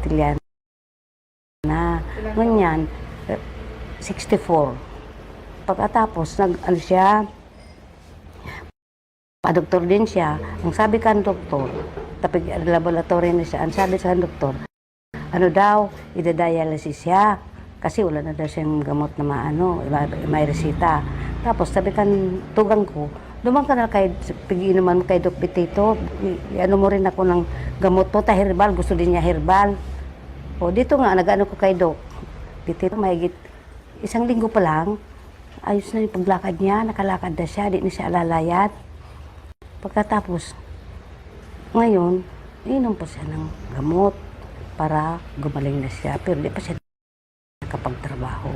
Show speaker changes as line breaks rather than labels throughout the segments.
Tiliana. Ngunyan, 64. Pagkatapos, ano siya, pa-doktor din siya. Ang sabi ka ng doktor, tapos laboratory na siya, ang sabi sa doktor, ano daw, ida-dialysis siya. Kasi wala na daw siyang gamot na maano, may resita. Tapos sabi kan tugang ko, duman ka na kay pigiinuman mo kay Doc Petito, ano mo rin ako ng gamot po, herbal, gusto din niya herbal. O dito nga, nag-ano ko kay Doc Petito, mahigit 1 linggo pa lang, ayos na yung paglakad niya, nakalakad na siya, di na siya alalayat. Pagkatapos, ngayon, inom po siya ng gamot para gumaling na siya, pero di pa siya nakapagtrabaho.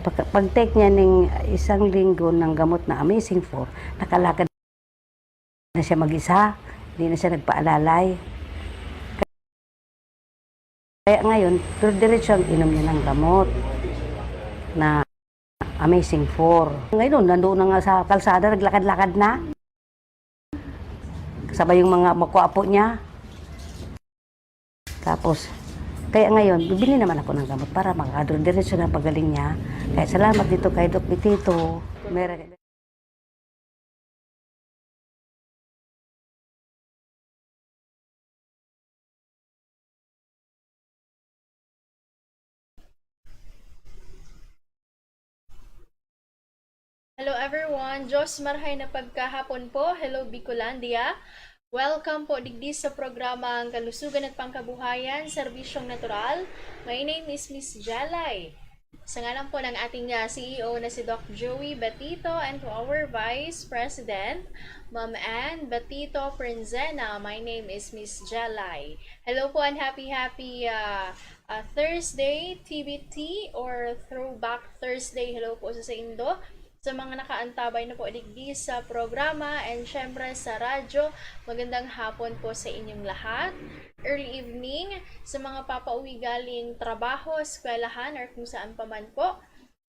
Pag-take niya ng 1 linggo ng gamot na Amazing 4, nakalakad na siya mag-isa, hindi na siya nagpaalalay. Kaya ngayon, diretso ang inom niya ng gamot na Amazing 4. Ngayon, nandoon na nga sa kalsada, naglakad-lakad na. Kasabay yung mga makuapo niya. Tapos, kaya ngayon, bibili naman ako ng gamot para makadiretso na pagaling niya. Kaya salamat dito kay Doc Petito.
Hello everyone! Diyos marhay na pagkahapon po. Hello Bicolandia! Welcome po digdi sa programang Kalusugan at Pangkabuhayan, Serbisyong Natural. My name is Miss Jalay. Sa ngalan po ng ating CEO na si Doc Joey Batito and to our Vice President, Ma'am Ann Batito Prenzena. My name is Miss Jalay. Hello po and happy Thursday TBT or Throwback Thursday. Hello po sa Indo. Sa mga nakaantabay na po digdi sa programa and syempre sa radyo, magandang hapon po sa inyong lahat. Early evening sa mga papauwi galing trabaho, eskwelahan or kung saan pa man po.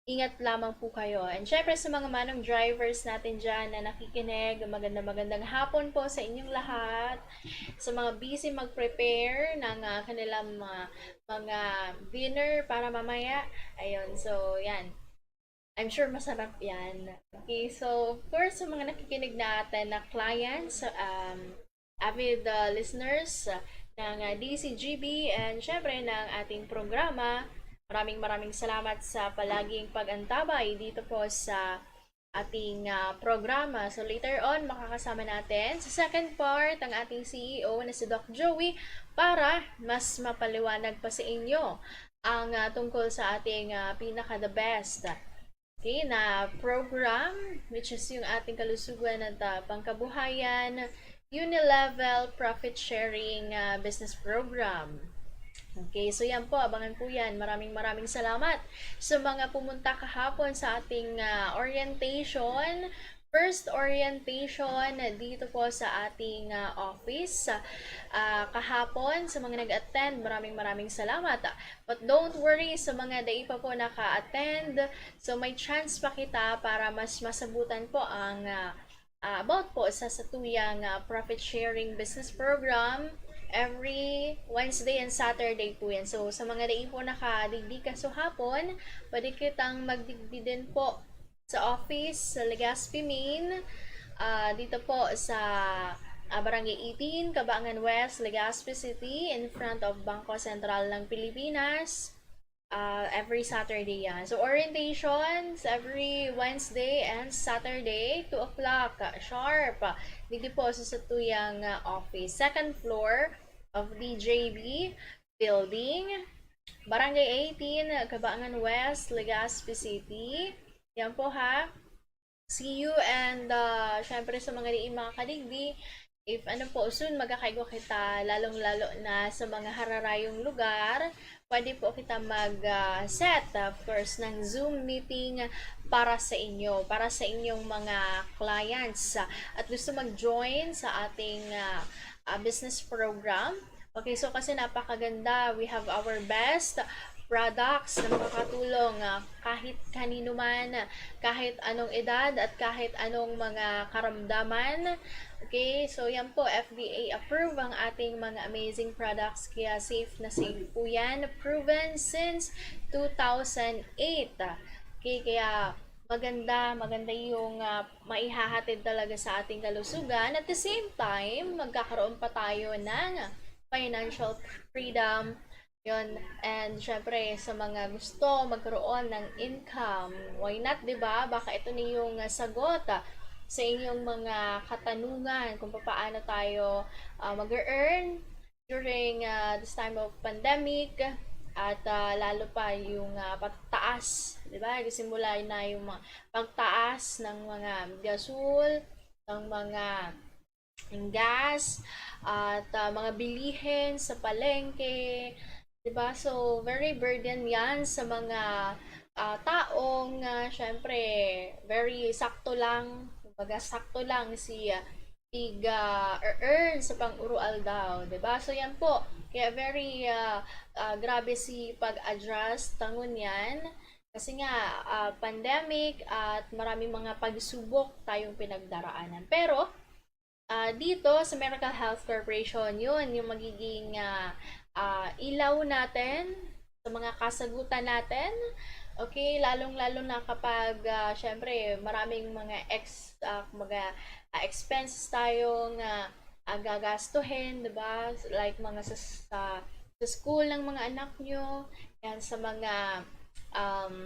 Ingat lamang po kayo. And syempre sa mga manong drivers natin dyan na nakikinig, magandang hapon po sa inyong lahat. Sa mga busy mag-prepare ng kanilang mga dinner para mamaya. Ayun, so yan. I'm sure masarap yan. Okay, so of course, sa mga nakikinig natin na clients, avid listeners ng DCGB and syempre ng ating programa, maraming salamat sa palaging pag-antabay dito po sa ating programa. So later on, makakasama natin sa second part ang ating CEO na si Doc Joey para mas mapaliwanag pa sa inyo ang tungkol sa ating pinaka-the best na program, which is yung ating kalusugan at pangkabuhayan, Unilevel Profit Sharing Business Program. Okay, so yan po, abangan po yan. Maraming salamat sa mga pumunta kahapon sa ating orientation. First orientation dito po sa ating office kahapon. Sa mga nag-attend, maraming salamat. But don't worry sa mga di pa po naka-attend. So may chance pa kita para mas masabutan po ang about po sa satuyang profit sharing business program. Every Wednesday and Saturday po yan. So sa mga di po nakadigdi ka so hapon, pwede kitang magdigdi din po sa office sa Legazpi Main, dito po sa Barangay 18, Cabangan West, Legazpi City, in front of Bangko Sentral ng Pilipinas, every Saturday yan. So orientations every Wednesday and Saturday, 2 o'clock sharp, dito po sa satuyang office, second floor of DJB building, Barangay 18, Cabangan West, Legazpi City. Yan po ha. See you and syempre sa mga mga kadigdi, if ano po soon magkakaigo kita lalong-lalo na sa mga hararayong lugar, pwede po kita mag-set of course ng Zoom meeting para sa inyo, para sa inyong mga clients at gusto mag-join sa ating business program. Okay, so kasi napakaganda. We have our best products na makakatulong kahit kanino man, kahit anong edad at kahit anong mga karamdaman Okay, so yan po, FDA approved ang ating mga amazing products, kaya safe na safe po yan. Proven since 2008. Okay, kaya maganda yung maihahatid talaga sa ating kalusugan. At the same time, magkakaroon pa tayo ng financial freedom. Yun, and syempre sa mga gusto magkaroon ng income, why not, 'di ba? Baka ito na yung sagot sa inyong mga katanungan kung paano tayo mag-earn during this time of pandemic at lalo pa yung pagtaas, 'di ba? Simula na yung mga pagtaas ng mga gasol, ng mga gas at mga bilihin sa palengke, 'di ba? So very burden 'yan sa mga taong syempre very sakto lang, kumbaga sakto lang si earn sa pang-urual daw, 'di ba? So yan po. Kaya very grabe si pag-adjust tangon 'yan. Kasi nga pandemic at maraming mga pagsubok tayong pinagdaraanan. Pero dito sa Miracle Health Corporation, yun yung magiging ilaw natin sa mga kasagutan natin. Okay, lalong-lalo na kapag syempre maraming mga expenses tayong gagastuhin, 'di ba? Like mga sa school ng mga anak nyo, yan sa mga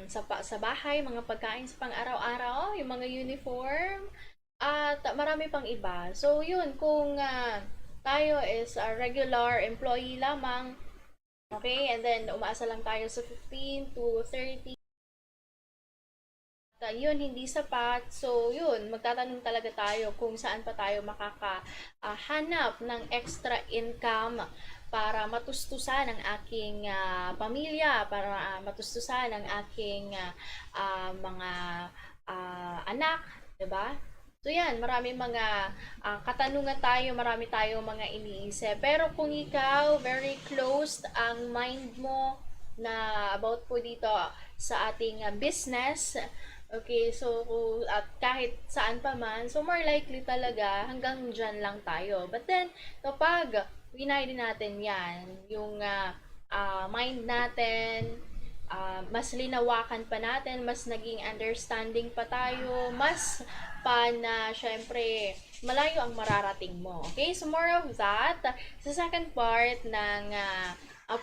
sa bahay, mga pagkain sa pang-araw-araw, yung mga uniform, at marami pang iba. So, yun, kung tayo is a regular employee lamang, okay, and then umaasa lang tayo sa 15 to 30, yun, hindi sapat. So, yun, magtatanong talaga tayo kung saan pa tayo makakahanap ng extra income para matustusan ang aking pamilya, para matustusan ang aking mga anak, 'di ba? So yan, marami mga katanungan tayo, marami tayong mga iniisip. Pero kung ikaw, very closed ang mind mo na about po dito sa ating business, okay, so at kahit saan pa man, so more likely talaga hanggang dyan lang tayo. But then, kapag winay din natin yan, yung mind natin, mas linawakan pa natin, mas naging understanding pa tayo, mas pa na syempre malayo ang mararating mo. Okay? So more of that sa second part ng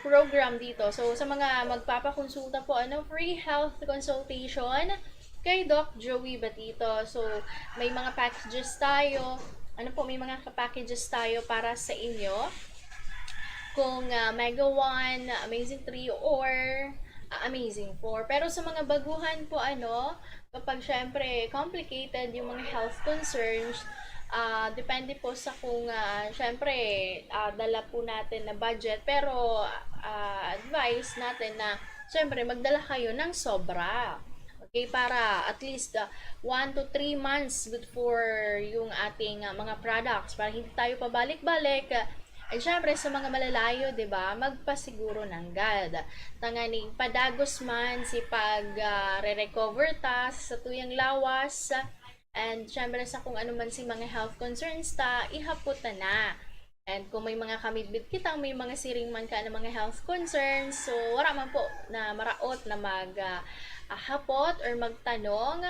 program dito. So sa mga magpapakonsulta po, free health consultation kay Doc Joey Batito. So may mga packages tayo. May mga packages tayo para sa inyo. Kung Mega 1, Amazing 3, or Amazing 4. Pero sa mga baguhan po, kapag syempre complicated yung mga health concerns, depende po sa kung syempre dala po natin na budget. Pero advice natin na syempre magdala kayo ng sobra. Okay, para at least 1 to 3 months before yung ating mga products, para hindi tayo pabalik-balik. At syempre, sa mga malalayo, 'di ba, magpasiguro ng God. Tanganing padagos man si pag re-recover ta sa tuyang lawas, and syempre sa kung ano man si mga health concerns ta, ihapot na. And kung may mga kamidbit kita, may mga siring man ka ng mga health concerns, so wala man po na maraot na hapot or magtanong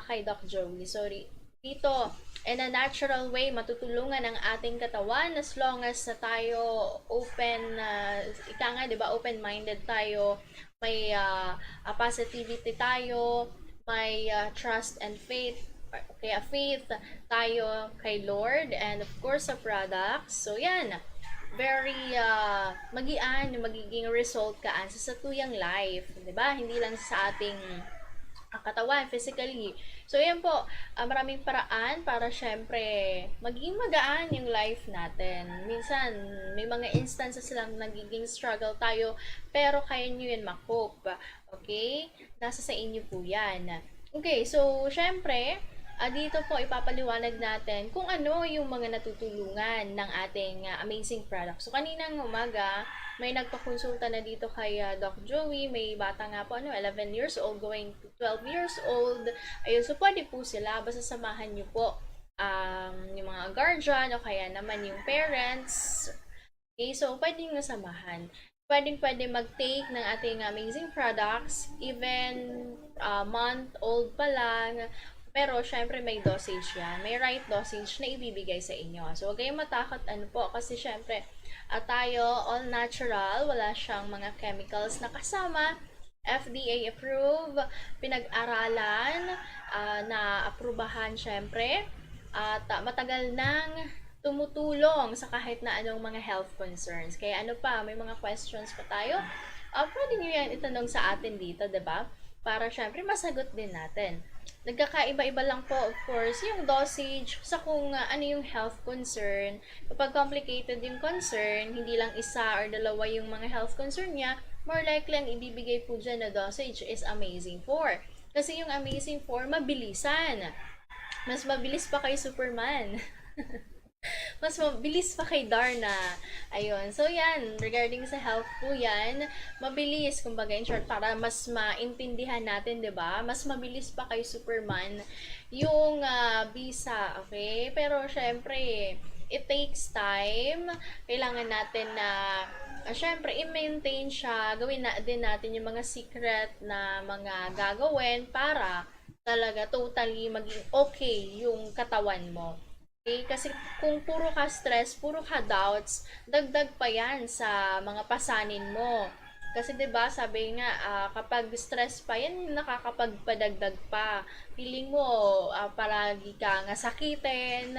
kay Doc Joey. Sorry, dito in a natural way matutulungan ang ating katawan as long as na tayo open, ika nga 'di ba, open-minded tayo, may positivity tayo, may trust and faith, kaya faith tayo kay Lord, and of course sa products. So yan, very magian yung magiging result kaan sa tuyang life, 'di ba? Hindi lang sa ating katawan physically. So yan po, maraming paraan para syempre maging magaan yung life natin. Minsan may mga instances lang nagiging struggle tayo, pero kaya nyo yan makope. Okay? Nasa sa inyo po yan. Okay, so syempre dito po ipapaliwanag natin kung ano yung mga natutulungan ng ating amazing product. So kaninang umaga, may nagpakonsulta na dito kay Doc Joey. May bata nga po, 11 years old going to 12 years old. Ayun, so pwede po sila, basta samahan nyo po yung mga guardian o kaya naman yung parents. Okay, so pwede nyo samahan. Pwede mag-take ng ating amazing products, even month-old pa lang. Pero, syempre, may dosage yan. May right dosage na ibibigay sa inyo. So, huwag kayong matakot, ano po, kasi syempre, tayo, all natural, wala siyang mga chemicals na kasama. FDA approved, pinag-aralan, na aprubahan syempre, at matagal nang tumutulong sa kahit na anong mga health concerns. Kaya ano pa, may mga questions pa tayo? Pwede nyo yan itanong sa atin dito, 'di ba? Para syempre masagot din natin. Nagkakaiba-iba lang po, of course, yung dosage sa kung ano yung health concern. Kapag complicated yung concern, hindi lang isa or dalawa yung mga health concern niya, more likely ang ibibigay po dyan na dosage is Amazing 4. Kasi yung Amazing 4, mabilisan. Mas mabilis pa kay Superman. Mas mabilis pa kay Darna. Ayun. So, yan. Regarding sa health po yan, mabilis. Kumbaga, in short, para mas maintindihan natin, 'di ba? Mas mabilis pa kay Superman yung visa. Okay? Pero, syempre, it takes time. Kailangan natin na syempre, i-maintain siya. Gawin na din natin yung mga secret na mga gagawin para talaga totally maging okay yung katawan mo. Okay? Kasi kung puro ka stress, puro ka doubts, dagdag pa yan sa mga pasanin mo. Kasi 'di ba sabi nga kapag stress pa yan nakakapagpadagdag pa. Feeling mo palagi ka nga sakitin.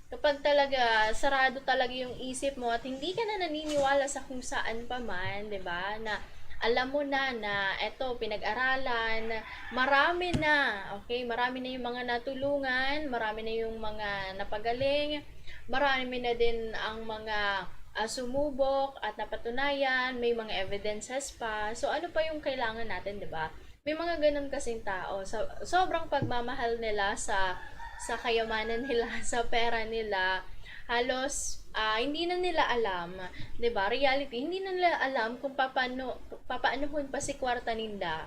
Kapag talaga sarado talaga yung isip mo at hindi ka na naniniwala sa kung saan pa man, 'di ba? Na alam mo na eto pinag-aralan, marami na, okay? Marami na yung mga natulungan, marami na yung mga napagaling, marami na din ang mga sumubok at napatunayan, may mga evidences pa. So ano pa yung kailangan natin, 'di ba? May mga ganun kasing tao. So, sobrang pagmamahal nila sa kayamanan nila, sa pera nila, halos hindi na nila alam, 'di ba? Reality, hindi na nila alam kung papaanohon pa si kwarta ninda.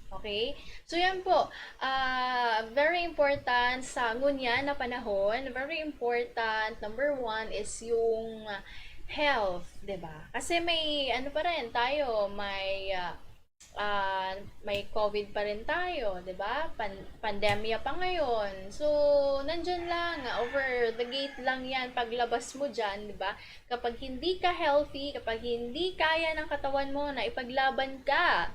Okay? So, yan po. Very important sa ngunyan na panahon. Very important, number one, is yung health, 'di ba? Kasi may, ano pa rin tayo, may COVID pa rin tayo, 'di ba? Pandemya pa ngayon. So, nandyan lang, over the gate lang 'yan paglabas mo diyan, 'di ba? Kapag hindi ka healthy, kapag hindi kaya ng katawan mo na ipaglaban ka,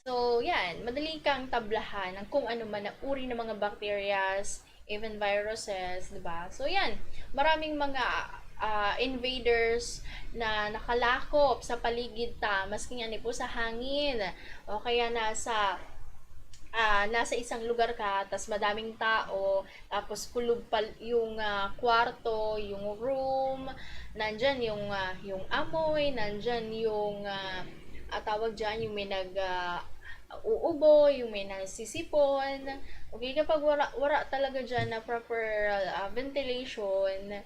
so, yan, madali kang tablahan ng kung ano man na uri ng mga bacterias, even viruses, 'di ba? So, yan, maraming mga invaders na nakalakop sa paligid ta, maski nga po sa hangin, o kaya nasa isang lugar ka, tas madaming tao, tapos kulob pa yung kwarto, yung room, nandyan yung amoy, nandyan yung tawag dyan, yung may uubo, yung may nasisipon. Okay, kapag wala talaga dyan na proper ventilation,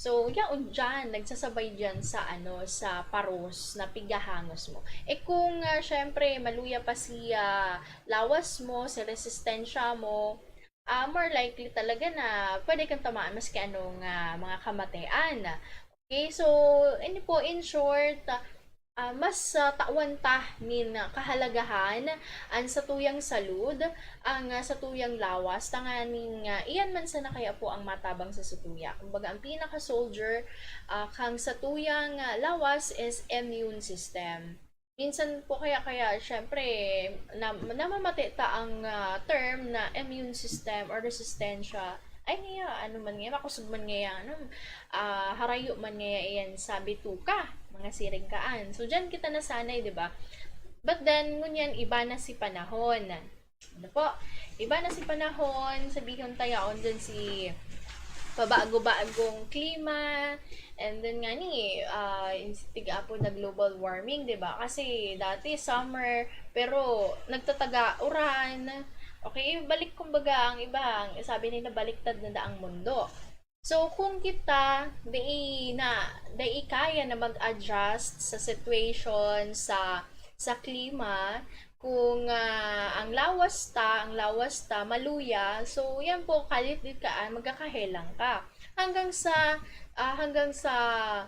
so, yaon dyan, nagsasabay dyan sa paros na pigahangos mo. Kung, syempre, maluya pa si lawas mo, si resistensya mo, more likely talaga na pwede kang tamaan maski anong mga kamatayan. Okay, so, ini po, in short, mas tawan ta nin kahalagahan ang satuyang salud, ang satuyang lawas, tanganing iyan man sana kaya po ang matabang sa satuya. Kumbaga, ang pinaka-soldier kang satuyang lawas is immune system. Minsan po kaya syempre namamati ta ang term na immune system or resistensya. Ay nga, ano man nga, makusog man nga, harayo man nga yan, sabi tuka, mga siringkaan. So, dyan kita nasanay, di ba? But then, ngunyan, iba na si panahon. Ano po? Iba na si panahon, sabihin tayo, dyan si pabago-bagong klima, and then nga ni, tiga po na global warming, di ba? Kasi dati summer, pero nagtataga uran. Okay, balik kumbaga ang ibang, sabi nila baliktad na daang mundo. So, kung kita, dai kaya na mag-adjust sa situation, sa klima, kung ang lawas ta, maluya, so yan po, kalit-lit ka, magkakahelang ka. Hanggang sa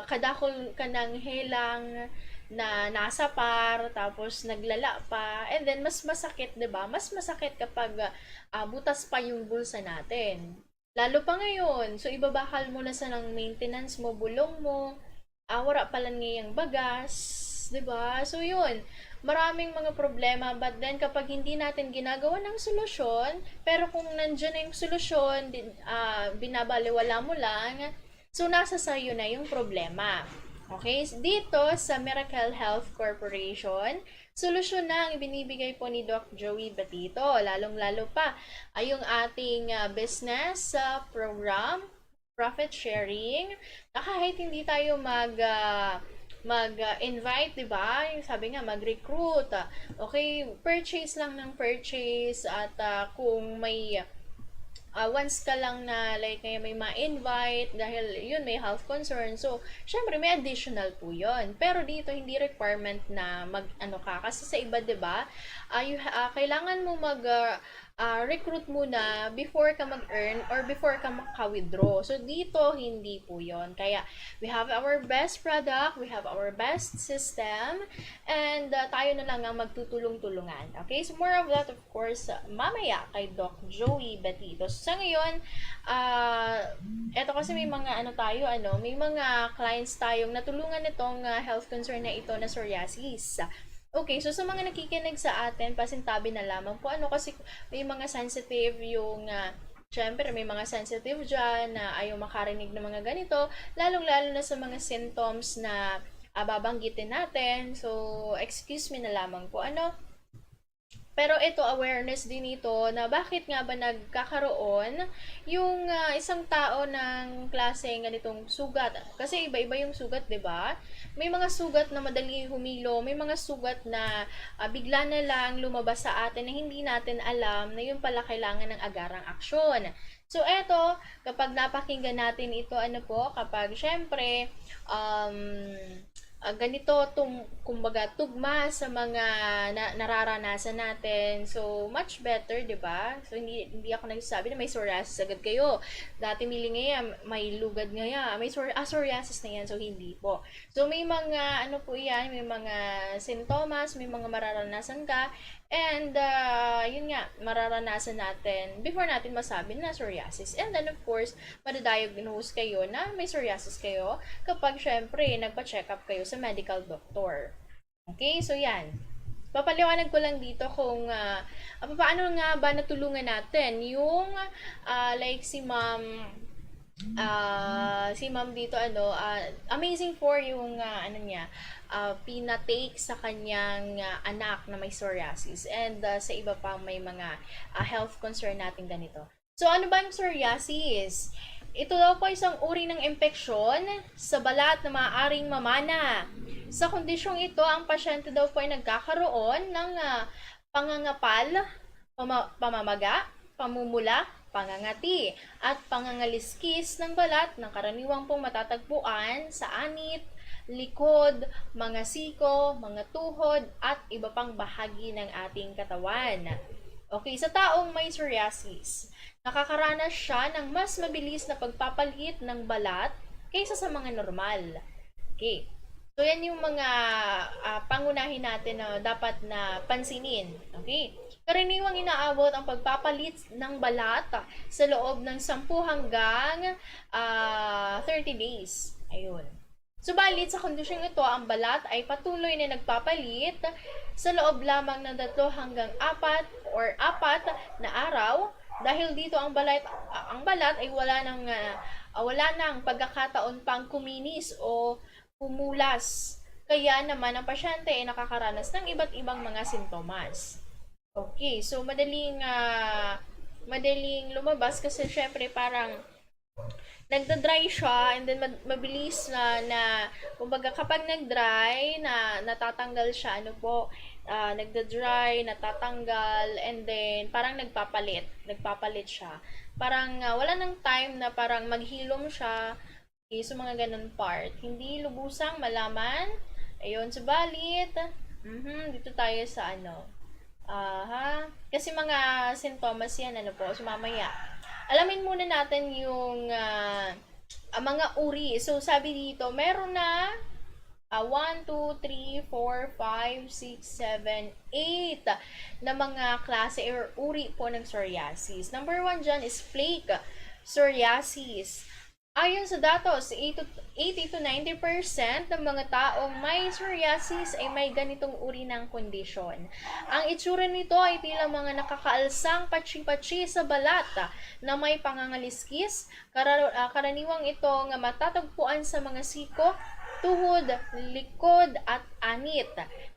kadakol ka ng helang na nasa par, tapos naglala pa, and then mas masakit, 'di ba? Mas masakit kapag butas pa yung bulsa natin. Lalo pa ngayon, so ibabakal mo na sa ng maintenance mo, bulong mo, wala pala ngayang bagas, 'di ba? So yun, maraming mga problema, but then kapag hindi natin ginagawa ng solusyon, pero kung nandiyan na yung solusyon, binabaliwala mo lang, so nasa sayo na yung problema. Okay, dito sa Miracle Health Corporation, solusyon na ang ibinibigay po ni Doc Joey Batito, lalong-lalo pa ay yung ating business program, profit sharing, na kahit hindi tayo mag-invite, 'di ba? Yung sabi nga mag-recruit. Okay, purchase lang ng purchase, at kung may once ka lang na like may ma-invite dahil yun may health concern, so syempre may additional po yun, pero dito hindi requirement na mag ano ka, kasi sa iba, 'di ba, kailangan mo mag recruit muna before ka mag-earn or before ka maka-withdraw. So dito hindi po yon. Kaya we have our best product, we have our best system, and tayo na lang ang magtutulong-tulungan. Okay, so more of that of course mamaya kay Doc Joey Batito. So, sa ngayon, eto kasi may mga may mga clients tayong natulungan nitong health concern na ito na psoriasis. Okay, so sa mga nakikinig sa atin, pasintabi na lamang po, kasi may mga sensitive yung, syempre may mga sensitive dyan na ayaw makarinig ng mga ganito, lalong-lalo na sa mga symptoms na babanggitin natin. So, excuse me na lamang po, pero ito, awareness din ito na bakit nga ba nagkakaroon yung isang tao ng klaseng ganitong sugat. Kasi iba-iba yung sugat, 'di ba? May mga sugat na madali humilo, may mga sugat na bigla na lang lumabas sa atin na hindi natin alam na yun pala kailangan ng agarang aksyon. So eto, kapag napakinggan natin ito, kapag syempre ganito kumbaga tugma sa mga nararanasan natin. So much better, 'di ba? So hindi ako nagsasabi na may psoriasis agad kayo. Dati may lugad ngaya, may psoriasis na yan, so hindi po. So may mga po 'yan, may mga sintomas, may mga mararanasan ka, and yun nga, mararanasan natin before natin masabi na psoriasis. And then of course, madadiagnose kayo na may psoriasis kayo kapag syempre nagpa-check up kayo sa medical doctor. Okay, so yan. Papaliwanag ko lang dito kung paano nga ba natulungan natin yung like si ma'am dito, amazing for yung pinatake sa kanyang anak na may psoriasis, and sa iba pang may mga health concern natin ganito. So ano ba yung psoriasis? Ito daw po isang uri ng impeksyon sa balat na maaaring mamana. Sa kondisyong ito, ang pasyente daw po ay nagkakaroon ng pangangapal, pamamaga, pamumula, pangangati, at pangangaliskis ng balat na karaniwang pong matatagpuan sa anit, likod, mga siko, mga tuhod, at iba pang bahagi ng ating katawan. Okay, sa taong may psoriasis, nakakaranas siya ng mas mabilis na pagpapalit ng balat kaysa sa mga normal. Okay. So, yan yung mga pangunahin natin na dapat na pansinin. Okay? Karaniwang inaabot ang pagpapalit ng balat sa loob ng 10 hanggang 30 days. Ayun. Subalit sa kondisyong ito, ang balat ay patuloy na nagpapalit sa loob lamang ng 3 hanggang 4 na araw, dahil dito ang balat ay wala nang pagkakataon pang kuminis o humulas. Kaya naman ang pasyente ay nakakaranas ng iba't ibang mga sintomas. Okay, so madaling lumabas kasi syempre parang nagda-dry siya, and then mabilis na kumbaga kapag nag-dry na natatanggal siya, nagda-dry, natatanggal, and then parang nagpapalit siya. Parang wala nang time na parang maghilom siya. Okay, so mga ganun part. Hindi lubusang malaman. Ayun, subalit, Dito tayo sa ano. Kasi mga sintomas yan, ano po, so mamaya. Alamin muna natin yung mga uri. So, sabi dito, meron na 1, 2, 3, 4, 5, 6, 7, 8 na mga klase or uri po ng psoriasis. Number 1 dyan is plaque psoriasis. Ayon sa datos, 80 to 90% ng mga taong may psoriasis ay may ganitong uri ng kondisyon. Ang itsura nito ay tila mga nakakaalsang patsi-patsi sa balat na may pangangaliskis. Karaniwang itong matatagpuan sa mga siko, tuhod, likod, at anit.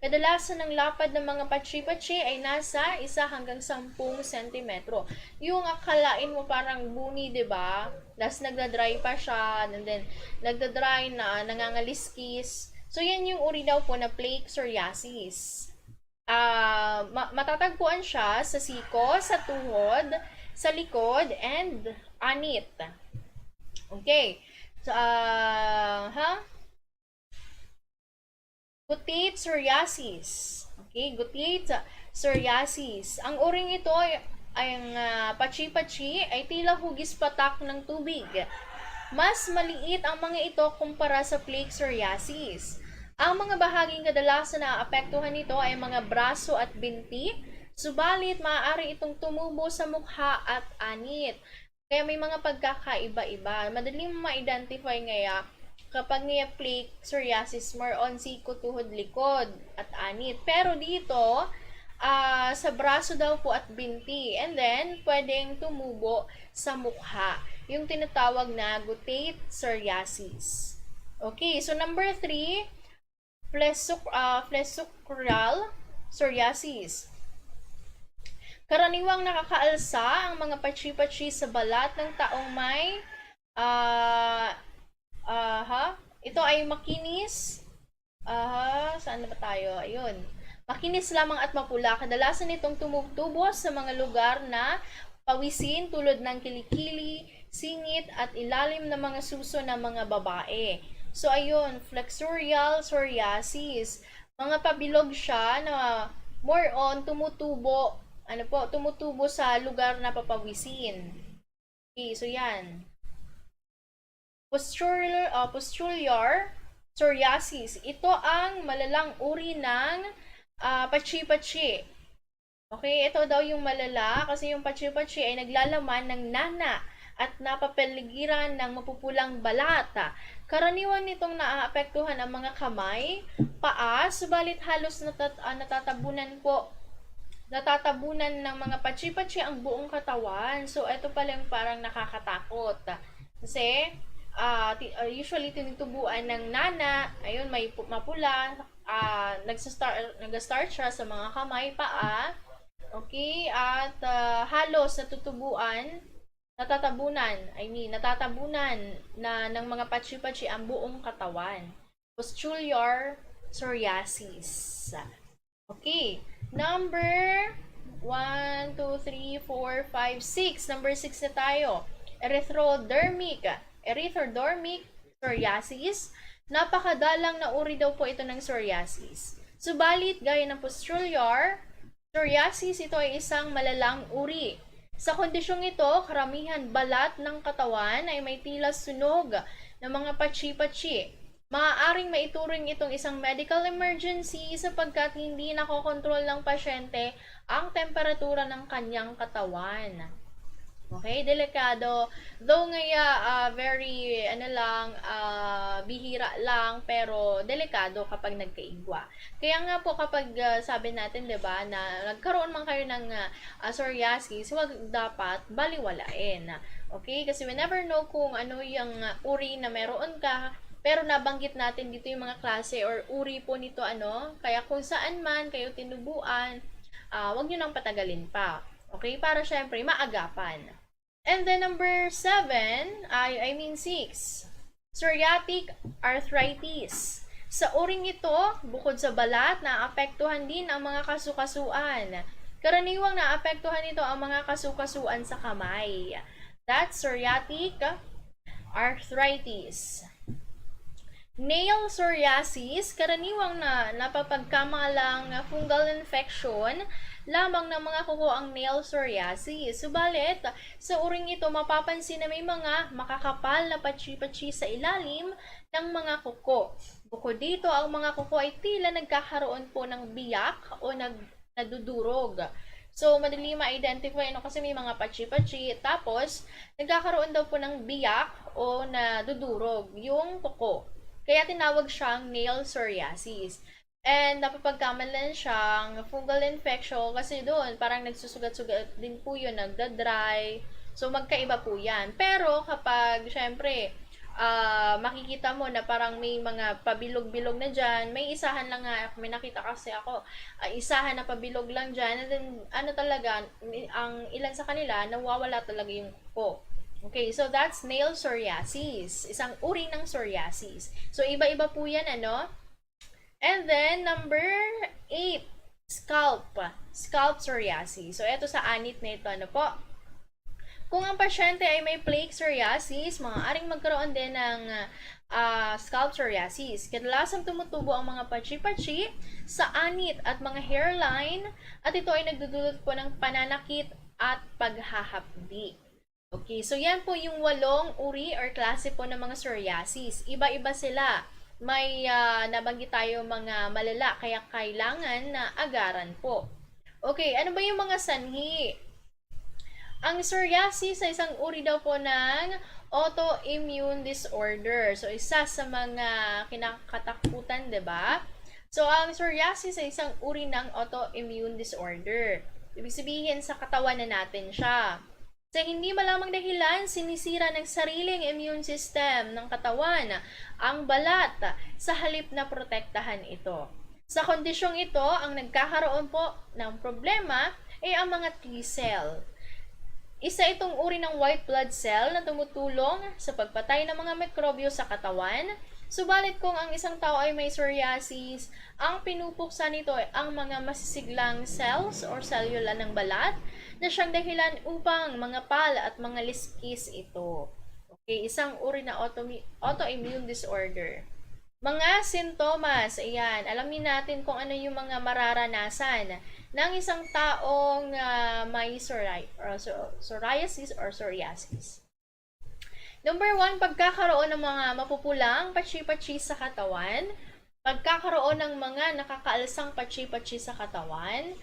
Kadalasan ng lapad ng mga patsi-patsi ay nasa 1 hanggang 10 sentimetro. Yung akalain mo parang buni, 'di ba? Tapos nagda-dry pa siya, and then nagda-dry na nangangaliskis. So yan yung uri daw po na plaque psoriasis. Matatagpuan siya sa siko, sa tuhod, sa likod, and anit. Okay. So, Gutate psoriasis. Okay, gutate psoriasis. Ang uring ito ay ang patsi-patsi ay tila hugis patak ng tubig. Mas maliit ang mga ito kumpara sa plaque psoriasis. Ang mga bahaging kadalasan na apektuhan nito ay mga braso at binti, subalit maaari itong tumubo sa mukha at anit. Kaya may mga pagkakaiba-iba. Madaling ma-identify ngaya kapag niya plaque psoriasis, more on siko, tuhod, likod, at anit. Pero dito, sa braso daw po at binti. And then, pwedeng tumubo sa mukha. Yung tinatawag na guttate psoriasis. Okay, so number 3, flessucral psoriasis. Karaniwang nakakaalsa ang mga patsi-patsi sa balat ng taong may ito ay makinis. Saan na ba tayo? Ayun. Makinis lamang at mapula. Kadalasan itong tumutubo sa mga lugar na pawisin tulad ng kilikili, singit at ilalim ng mga suso ng mga babae. So ayun, flexurial psoriasis. Mga pabilog siya na more on tumutubo, tumutubo sa lugar na papawisin. Okay, so yan. Pustular psoriasis. Ito ang malalang uri ng patsi-patsi. Okay, ito daw yung malala kasi yung patsi-patsi ay naglalaman ng nana at napapaligiran ng mapupulang balat. Karaniwan nitong naaapektuhan ang mga kamay, paa, subalit halos natatabunan ng mga patsi-patsi ang buong katawan. So, ito pala yung parang nakakatakot. Kasi, usually tinutubuan ng nana, ayun, may mapula, nag-start siya sa mga kamay, paa, okay, at halos natatabunan na ng mga patsi-patsi ang buong katawan. Pustular psoriasis. Okay, number 1, 2, 3, 4, 5, 6. Number 6 na tayo. Erythrodermic psoriasis. Napakadalang na uri daw po ito ng psoriasis. Subalit, gaya ng pustular psoriasis, ito ay isang malalang uri. Sa kondisyong ito, karamihan balat ng katawan ay may tila sunog ng mga patsi-patsi. Maaaring maituring itong isang medical emergency sapagkat hindi nakokontrol ng pasyente ang temperatura ng kanyang katawan. Okay, delikado. Though very, bihira lang, pero delikado kapag nagkaigwa. Kaya nga po kapag sabi natin, 'di ba, na nagkaroon man kayo ng psoriasis, huwag dapat baliwalain. Okay? Kasi we never know kung ano yung uri na meron ka. Pero nabanggit natin dito yung mga klase or uri po nito, kaya kung saan man kayo tinubuan, huwag nyo nang patagalin pa. Okay? Para syempre, maagapan. And then number 6, psoriatic arthritis. Sa uring ito, bukod sa balat, naapektuhan din ang mga kasukasuan. Karaniwang naapektuhan nito ang mga kasukasuan sa kamay. That's psoriatic arthritis. Nail psoriasis, karaniwang napapagkamalang fungal infection lamang ng mga kuko ang nail psoriasis. Subalit, sa uring ito mapapansin na may mga makakapal na patsi-patsi sa ilalim ng mga kuko. Bukod dito, ang mga kuko ay tila nagkakaroon po ng biyak o nadudurog. So, madali ma-identify kasi may mga patsi-patsi. Tapos, nagkakaroon daw po ng biyak o nadudurog yung kuko. Kaya tinawag siyang nail psoriasis. And napapagkamalan siyang fungal infection kasi doon parang nagsusugat-sugat din po yun, nagda-dry. So magkaiba po yan. Pero kapag syempre makikita mo na parang may mga pabilog-bilog na dyan, may isahan lang nga, may nakita kasi ako, isahan na pabilog lang dyan, and then ano talaga, ang ilan sa kanila, nawawala talaga yung kuko. Okay, so that's nail psoriasis. Isang uri ng psoriasis. So, iba-iba po yan, ano? And then, number 8, scalp. Scalp psoriasis. So, eto sa anit na ito, ano po? Kung ang pasyente ay may plaque psoriasis, maaaring magkaroon din ng scalp psoriasis. Kadalasang tumutubo ang mga patsi-patsi sa anit at mga hairline, at ito ay nagdudulot po ng pananakit at paghahapdi. Okay, so yan po yung 8 uri or klase po ng mga psoriasis. Iba-iba sila. May nabanggit tayo mga malala, kaya kailangan na agaran po. Okay, ano ba yung mga sanhi? Ang psoriasis ay isang uri daw po ng autoimmune disorder. So, isa sa mga kinakatakutan, 'di ba? So, ang psoriasis ay isang uri ng autoimmune disorder. Ibig sabihin, sa katawan na natin siya. Sa hindi malamang dahilan, sinisira ng sariling immune system ng katawan ang balat sa halip na protektahan ito. Sa kondisyong ito, ang nagkakaroon po ng problema ay ang mga T-cell. Isa itong uri ng white blood cell na tumutulong sa pagpatay ng mga mikrobyo sa katawan. Subalit kung ang isang tao ay may psoriasis, ang pinupuksa nito ay ang mga masisiglang cells or cellula ng balat na siyang dahilan upang mga pal at mga liskis ito. Okay, isang uri na autoimmune disorder. Mga sintomas, ayan, alamin natin kung ano yung mga mararanasan ng isang taong may psoriasis or psoriasis. Number 1, pagkakaroon ng mga mapupulang patsi-patsi sa katawan, pagkakaroon ng mga nakakaalsang patsi-patsi sa katawan,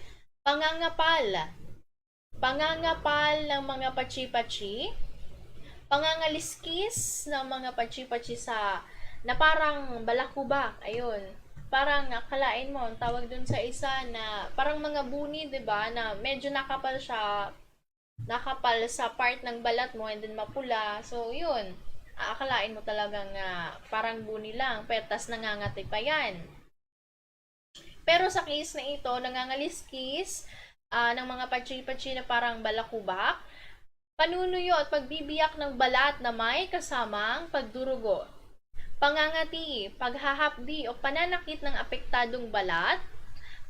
pangangapal ng mga patsi-patsi, pangangaliskis ng mga patsi-patsi na parang balakubak, ayun. Parang akalain mo, tawag dun sa isa na parang mga buni, 'di ba, na medyo nakapal siya, nakapal sa part ng balat mo and then mapula. So, yun. Aakalain mo talagang parang buni lang, petas nangangati pa yan. Pero sa case na ito, nangangaliskis ng mga patsi-patsi na parang balakubak, panunuyo at pagbibiyak ng balat na may kasamang pagdurugo, pangangati, paghahapdi o pananakit ng apektadong balat,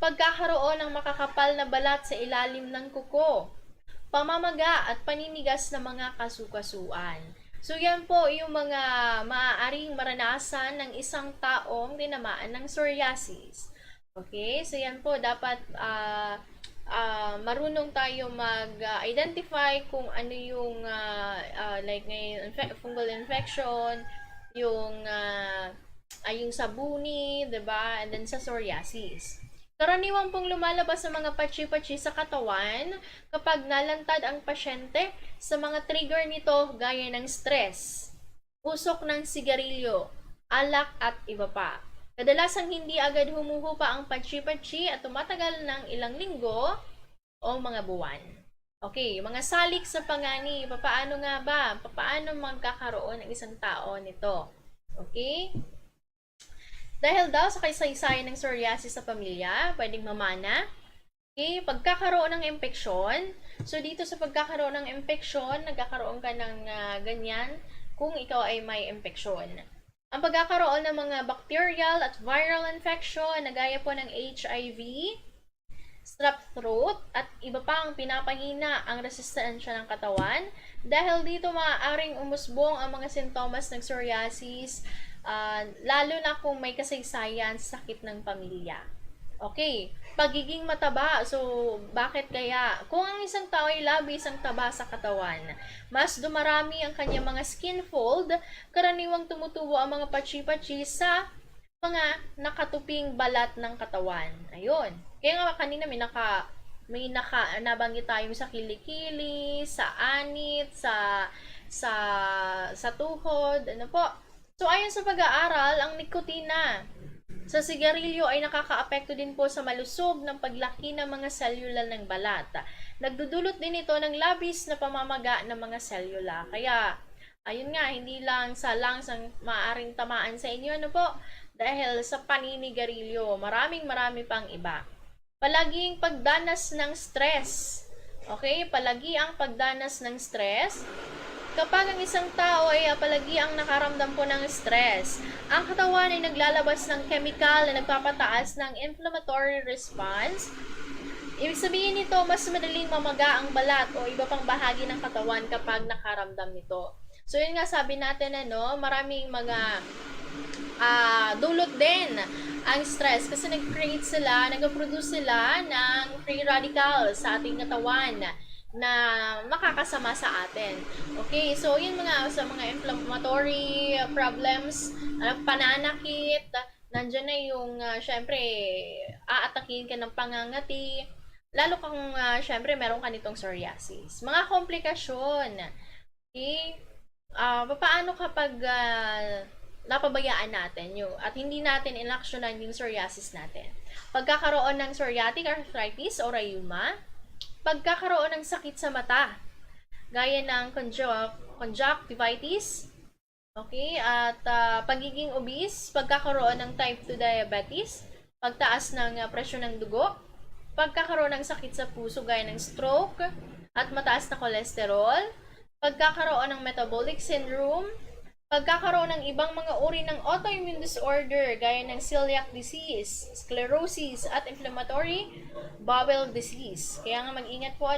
pagkakaroon ng makakapal na balat sa ilalim ng kuko, pamamaga at paninigas ng mga kasukasuan. So, yan po yung mga maaaring maranasan ng isang taong tinamaan ng psoriasis. Okay? So, yan po, dapat marunong tayo mag-identify kung ano yung like ngayon, fungal infection, yung sabuni, 'di ba? And then sa psoriasis. Karaniwang pong lumalabas sa mga patsi-patsi sa katawan kapag nalantad ang pasyente sa mga trigger nito gaya ng stress, usok ng sigarilyo, alak at iba pa. Kadalasang hindi agad humuhupa ang patsi-patsi at tumatagal ng ilang linggo o mga buwan. Okay, mga salik sa pangani, papaano nga ba? Papaano magkakaroon ng isang tao nito? Okay? Dahil daw sa kasaysayan ng psoriasis sa pamilya, pwedeng mamana. Okay, pagkakaroon ng impeksyon. So, dito sa pagkakaroon ng impeksyon, nagkakaroon ka ng ganyan kung ikaw ay may impeksyon. Ang pagkakaroon ng mga bacterial at viral infection na gaya po ng HIV, strep throat, at iba pang pinapahina ang resistensya ng katawan. Dahil dito maaaring umusbong ang mga sintomas ng psoriasis lalo na kung may kasaysayan sa sakit ng pamilya. Okay, pagiging mataba. So, bakit kaya? Kung ang isang tao ay labis ang taba sa katawan, mas dumarami ang kanyang mga skin fold, karaniwang tumutubo ang mga patsi-patsi sa mga nakatuping balat ng katawan. Ayun. Kaya nga kanina may nabanggit tayo sa kilikili, sa anit, sa tuhod, ano po. So, ayon sa pag-aaral, ang nikotina sa sigarilyo ay nakakaapekto din po sa malusog ng paglaki ng mga selula ng balat. Nagdudulot din ito ng labis na pamamaga ng mga selula. Kaya, ayun nga, hindi lang sa lungs ang maaaring tamaan sa inyo, ano po? Dahil sa paninigarilyo, marami pang iba. Palaging pagdanas ng stress. Okay? Palagi ang pagdanas ng stress. Kapag ang isang tao ay palagi ang nakaramdam po ng stress, ang katawan ay naglalabas ng chemical na nagpapataas ng inflammatory response. Ibig sabihin nito, mas madaling mamaga ang balat o iba pang bahagi ng katawan kapag nakaramdam nito. So yun nga sabi natin, maraming mga dulot din ang stress kasi nag-produce sila ng free radicals sa ating katawan na makakasama sa atin. Okay, so yun sa mga inflammatory problems, pananakit, nandiyan na yung syempre aatakin ka ng pangangati, lalo kung syempre meron ka nitong psoriasis. Mga komplikasyon. Okay? Paano kapag napabayaan natin at hindi natin inaksyonan yung psoriasis natin? Pagkakaroon ng psoriatic arthritis o rheuma, pagkakaroon ng sakit sa mata, gaya ng conjunctivitis, okay, at pagiging obese, pagkakaroon ng type 2 diabetes, pagtaas ng presyon ng dugo, pagkakaroon ng sakit sa puso gaya ng stroke at mataas na cholesterol, pagkakaroon ng metabolic syndrome, pagkakaroon ng ibang mga uri ng autoimmune disorder gaya ng celiac disease, sclerosis, at inflammatory bowel disease. Kaya nga mag-ingat po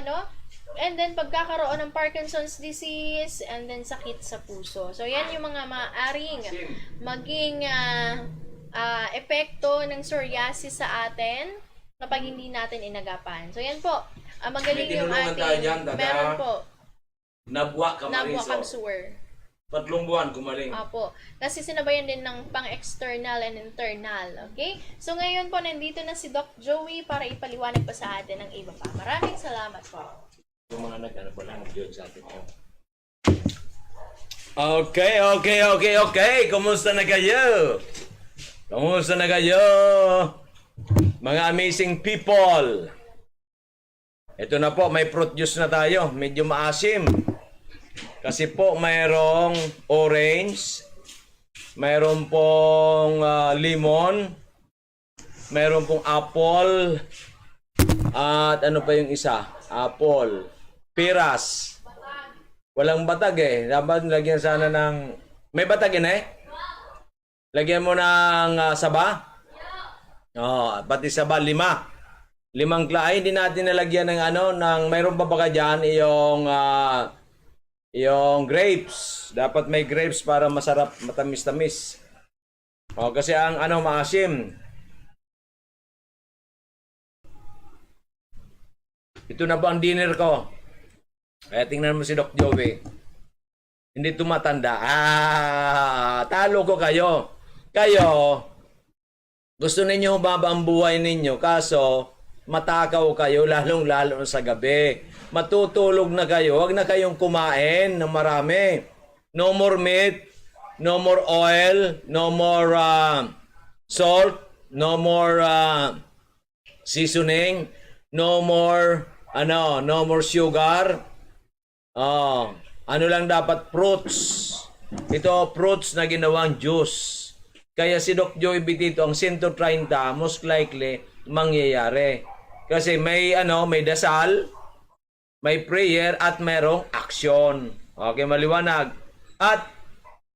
And then pagkakaroon ng Parkinson's disease, and then sakit sa puso. So yan yung mga maaaring maging epekto ng psoriasis sa atin kapag hindi natin inagapan. So yan po, magaling yung ating, meron po,
Nabwa
Nabwa
Camariso.
Camsur.
3 buwan kumaling.
Apo. Kasi sinabayan din ng pang-external and internal. Okay? So, ngayon po, nandito na si Doc Joey para ipaliwanag pa sa atin ang iba pa. Maraming salamat po.
Yung mga nag-ano pa lang, mag-judge sa atin.
Okay. Kumusta na kayo? Kumusta na kayo? Mga amazing people. Ito na po, may fruit juice na tayo. Medyo maasim. Kasi po mayroong orange, mayroon pong lemon, mayroon pong apple, at ano pa yung isa? Apple, piras. Walang batag eh. Dapat lagyan sana ng... May batag yun eh? Lagyan mo ng saba? Oh, pati saba, 5. 5 ay hindi natin nalagyan ng mayroon pa baka dyan yung grapes. Dapat may grapes para masarap, matamis-tamis. Kasi ang maasim. Ito na po ang dinner ko. Kaya tingnan mo si Doc Joey. Hindi tumatanda. Talo ko kayo. Kayo, gusto ninyo humaba ang buhay ninyo. Kaso, matakaw kayo lalong-lalo sa gabi. Matutulog na kayo. Huwag na kayong kumain ng marami. No more meat, no more oil, no more salt, no more seasoning, no more sugar. Ano lang dapat? Fruits. Ito, fruits na ginawang juice. Kaya si Doc Joey Bitito, ang 130, most likely, mangyayari. Kasi may dasal, may prayer, at mayroong action. Okay, maliwanag. At,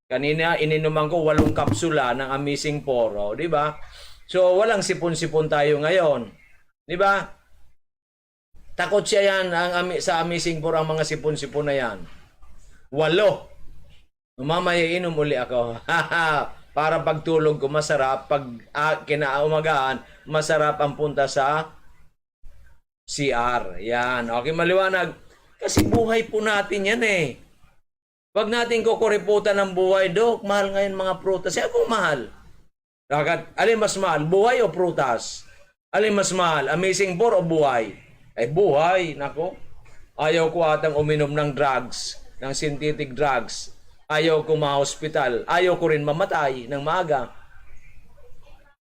kanina, ininuman ko 8 kapsula ng Amazing Poro. Di ba? So, walang sipon-sipon tayo ngayon. Di ba? Takot siya yan sa Amazing Poro, ang mga sipon-sipon na yan. 8. Mamaya inom uli ako. para pagtulog ko masarap, pag kinaumagahan, masarap ang punta sa CR. Yan. Okay, maliwanag. Kasi buhay po natin yan eh. Pag natin kukuriputan ng buhay, Dok, mahal ngayon mga prutas. Kaya kung mahal. Alin mas mahal? Buhay o prutas? Alin mas mahal? Amazing 4 o buhay? Ay, buhay. Nako. Ayaw ko atang uminom ng drugs, ng synthetic drugs. Ayaw ko ma-hospital. Ayaw ko rin mamatay ng maaga.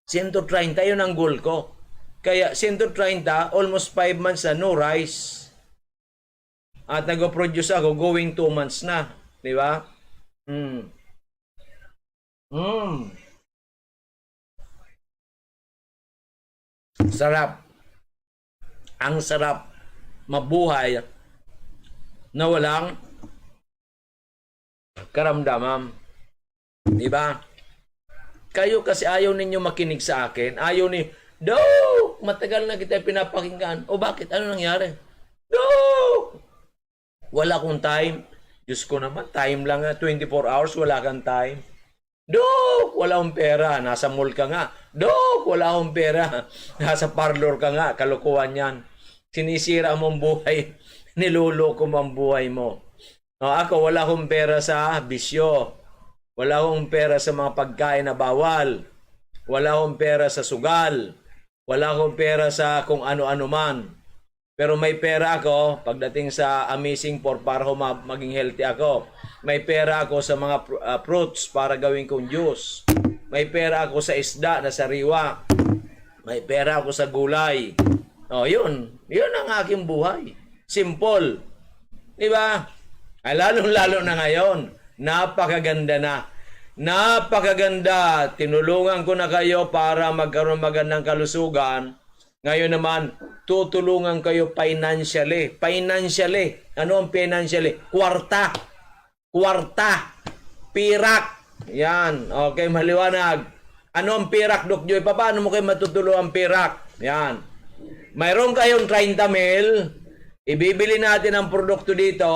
130 yun ang goal ko. Kaya 130, almost 5 months na, no rice. At nag-produce ako, going 2 months na. Di ba? Sarap. Ang sarap mabuhay na walang karamdaman. Di ba? Kayo kasi ayaw ninyo makinig sa akin. Ayaw ni, Dok, matagal na kita pinapakinggan. O bakit? Ano nangyari? Dok! Wala akong time. Diyos ko naman, time lang nga. 24 hours, wala kang time. Dok, wala akong pera. Nasa mall ka nga. Dok, wala akong pera. Nasa parlor ka nga. Kalukuhan yan. Sinisira mo ang buhay. Niloloko mo ang buhay mo. No, ako, wala akong pera sa bisyo. Wala akong pera sa mga pagkain na bawal. Wala akong pera sa sugal. Wala akong pera sa kung ano-ano man. Pero may pera ako pagdating sa Amazing 4 para maging healthy ako. May pera ako sa mga fruits para gawin kong juice. May pera ako sa isda na sariwa. May pera ako sa gulay. Oh, yun. Yun ang aking buhay. Simple. Di ba? Ay, lalong-lalo na ngayon. Napakaganda na. Napakaganda. Tinulungan ko na kayo para magkaroon magandang kalusugan. Ngayon naman, tutulungan kayo financially. Financially. Ano ang financially? Kwarta. Kwarta. Pirak. Yan. Okay, maliwanag. Ano ang pirak, Dok Joy? Paano mo kayo matutulungan ang pirak? Yan. Mayroon kayong 30 mil. Ibibili natin ang produkto dito.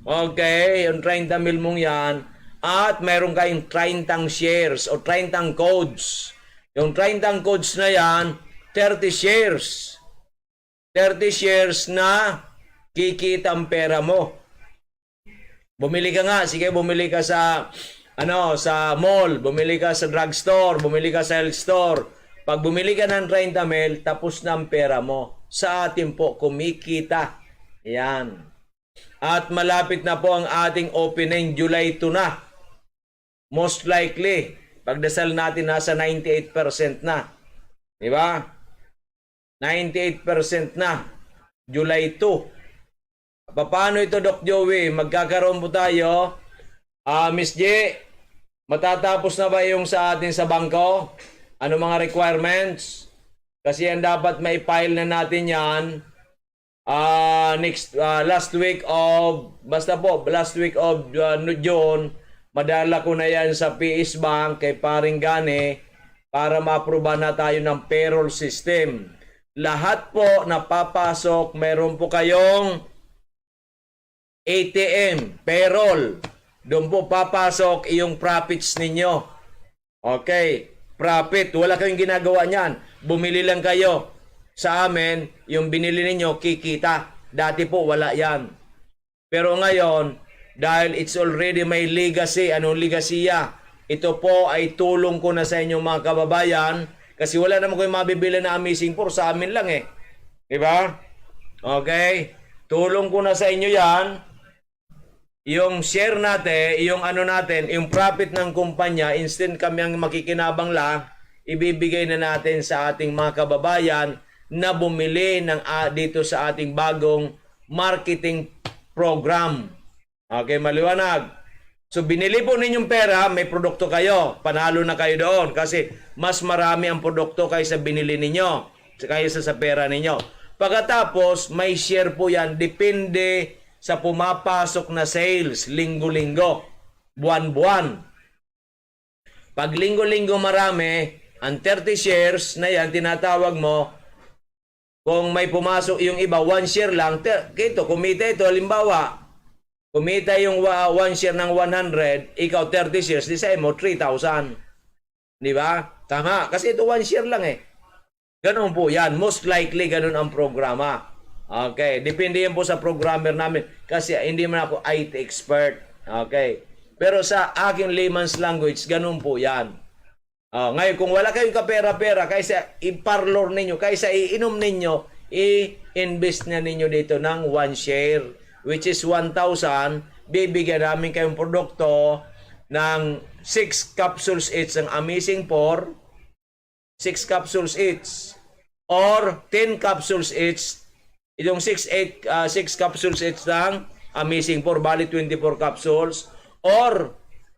Okay, yung 30 mil mong yan. At mayroon kayong 30 shares o 30 codes. Yung 30 codes na yan, 30 shares. 30 shares na kikita ang pera mo. Bumili ka nga, sige, bumili ka sa sa mall, bumili ka sa drugstore, bumili ka sa health store. Pag bumili ka ng 30 mil, tapos na ang pera mo. Sa atin po, kumikita. Yan. At malapit na po ang ating opening, July 2 na. Most likely, pagdasal natin nasa 98% na. Di ba? 98% na. July 2. Paano ito, Doc Joey? Magkakaroon po tayo. Miss J, matatapos na ba yung sa atin sa bangko? Ano mga requirements? Kasi yan dapat may file na natin yan. Last week of June, madala ko na yan sa PS Bank kay Paring Gane para ma-approve na tayo ng payroll system. Lahat po na papasok, meron po kayong ATM, payroll. Doon po papasok yung profits ninyo. Okay, profit. Wala kayong ginagawa niyan. Bumili lang kayo. Sa amin, yung binili ninyo, kikita. Dati po, wala yan. Pero ngayon, dahil it's already may legacy, anong legasiya? Ito po ay tulong ko na sa inyong mga kababayan kasi wala naman kayo mabibili na Amazing 4 sa amin lang eh. Diba? Okay? Tulong ko na sa inyo yan. Yung share natin, yung natin, yung profit ng kumpanya, instant kami ang makikinabang lang, ibibigay na natin sa ating mga kababayan na bumili ng dito sa ating bagong marketing program. Okay, maliwanag. So, binili po ninyong pera, may produkto kayo. Panalo na kayo doon kasi mas marami ang produkto kaysa binili ninyo, kaysa sa pera ninyo. Pagkatapos, may share po yan. Depende sa pumapasok na sales, linggo-linggo, buwan-buwan. Pag linggo-linggo marami, ang 30 shares na yan, tinatawag mo, kung may pumasok yung iba, 1 share lang, kito, kumita ito, halimbawa, kumita yung 1 share ng 100, ikaw 30 shares, di sa mo, 3,000. Di ba? Tama. Kasi ito 1 share lang eh. Ganun po yan. Most likely, ganun ang programa. Okay. Depende yan po sa programmer namin. Kasi hindi man ako IT expert. Okay. Pero sa aking layman's language, ganun po yan. Ngayon, kung wala kayong kapera-pera, kaysa i-parlor ninyo, kaysa iinom ninyo, i-invest na ninyo dito ng 1 share, which is 1,000, bibigyan namin kayong produkto ng 6 capsules each ng Amazing 4, 6 capsules each, or 10 capsules each, itong 6 capsules each ng Amazing 4, bali 24 capsules, or